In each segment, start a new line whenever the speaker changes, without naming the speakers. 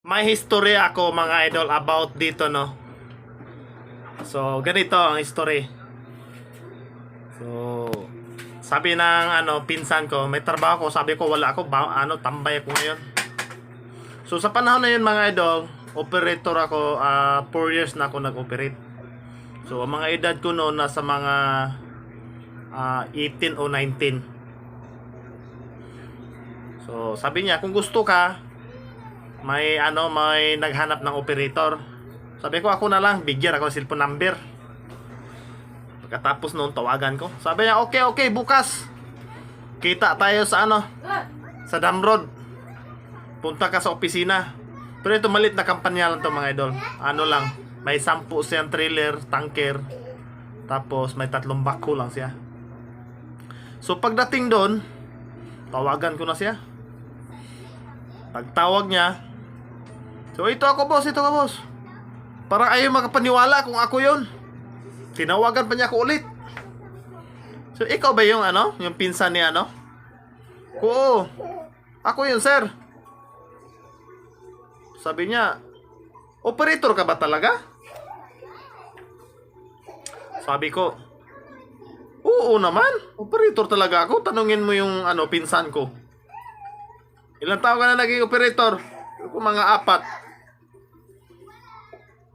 May history ako mga idol about dito, no. So ganito ang history. So sabi ng pinsan ko, may trabaho ko, sabi ko wala ako, tambay ako ngayon. So sa panahon na yun mga idol, operator ako, 4 years na ako nag-operate. So ang mga edad ko noon nasa mga 18 o 19. So sabi niya, kung gusto ka, may naghanap ng operator. Sabi ko, ako na lang, bigyan ako ng cellphone number. Pagkatapos noon, tawagan ko. Sabi niya, okay, bukas kita tayo sa sa Dam Road. Punta ka sa opisina. Pero ito malit na kampanya lang to mga idol. Lang, may 10 siyang trailer, tanker. Tapos may 3 bako lang siya. So pagdating doon, tawagan ko na siya. Pagtawag niya, so ito ako boss. Parang ayaw makapaniwala kung ako yon. Tinawagan pa niya ako ulit. So ikaw ba yung yung pinsan ni Oo, ako yun sir. Sabi niya, operator ka ba talaga? Sabi ko, oo naman, operator talaga ako. Tanungin mo yung pinsan ko. Ilang taon ka na naging operator? Mga 4.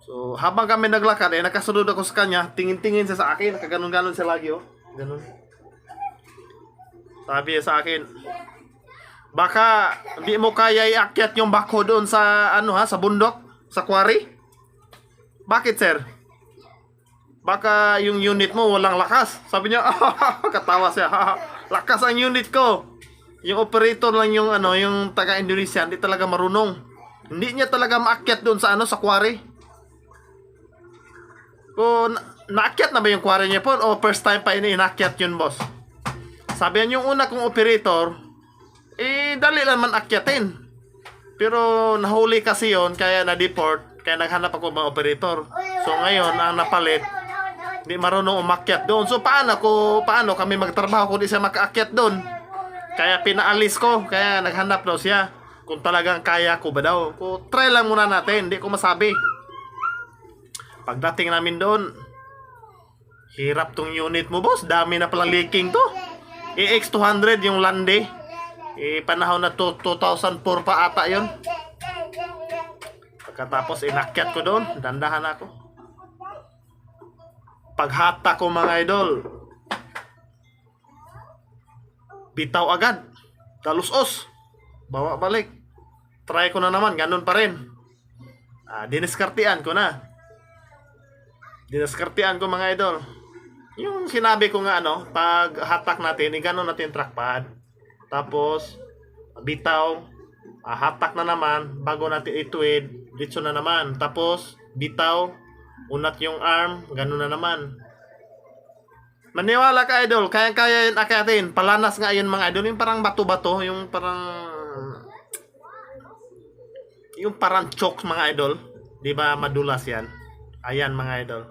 So, habang kami naglakad, nakasunod ako sa kanya, tingin-tingin siya sa akin, nakaganon-ganon siya lagi, Ganon. Sabi sa akin, baka hindi mo kaya iakyat yung bako doon sa, sa bundok, sa quarry? Bakit, sir? Baka yung unit mo walang lakas. Sabi niya, katawa siya, lakas ang unit ko. Yung operator lang yung, yung taga-Indonesia, hindi talaga marunong. Hindi niya talaga maakyat doon sa, sa quarry. Kung naakyat na ba yung quarry niya po o first time pa inaakyat yun, boss? Sabi niya, yung una kong operator, dali lang man akyatin. Pero nahuli kasi yon, kaya na-deport, kaya naghanap ako ng operator. So ngayon, ang napalit, hindi marunong umakyat doon. So paano kami magtrabaho kung di siya makaakyat doon? Kaya pinaalis ko, kaya naghanap daw siya. Kung talagang kaya ko ba daw. Try lang muna natin, hindi ko masabi. Pagdating namin doon, hirap tong unit mo, boss. Dami na palang leaking to. EX200 yung lande. Panahon na 2004 pa ata yon. Pagkatapos inakyat ko doon, dandahan ako. Paghata ko mga idol, bitaw agad. Talusos. Bawa balik. Try ko na naman, ganun pa rin. Diniskartian ko na. Dinaskartian ko mga idol. Yung sinabi ko nga pag hatak natin, gano'n natin trackpad. Tapos bitaw, hatak na naman bago natin ituwid, ditso na naman. Tapos bitaw, unat yung arm, gano'n na naman. Maniwala ka idol, kaya-kaya yun akyatin. Palanas nga yun mga idol, yung parang bato-bato, yung parang chokes mga idol. 'Di ba madulas yan? Ayan mga idol.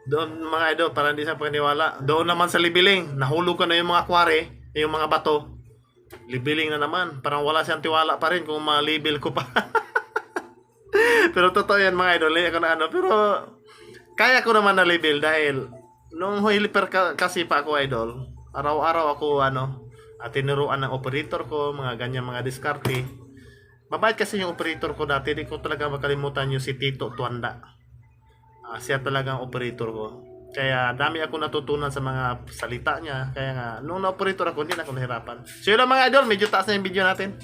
Doon mga idol, para hindi sa paniwala. Doon naman sa Libiling, nahulog ko na yung mga quarry, yung mga bato. Libiling na naman. Parang wala siyang tiwala pa rin kung ma-label ko pa. Pero totoo yan mga idol. Pero kaya ko naman na-label dahil nung hiliper kasi pa ako idol, araw-araw ako tinuruan ng operator ko, mga ganyan mga diskarte. Mabait kasi yung operator ko dati, di ko talaga makalimutan yung si Tito Tuanda. Siya talagang operator ko. Kaya dami ako natutunan sa mga salita niya. Kaya nga, nung na-operator ako, hindi na ako nahirapan. So yun lang mga idol, medyo taas na yung video natin.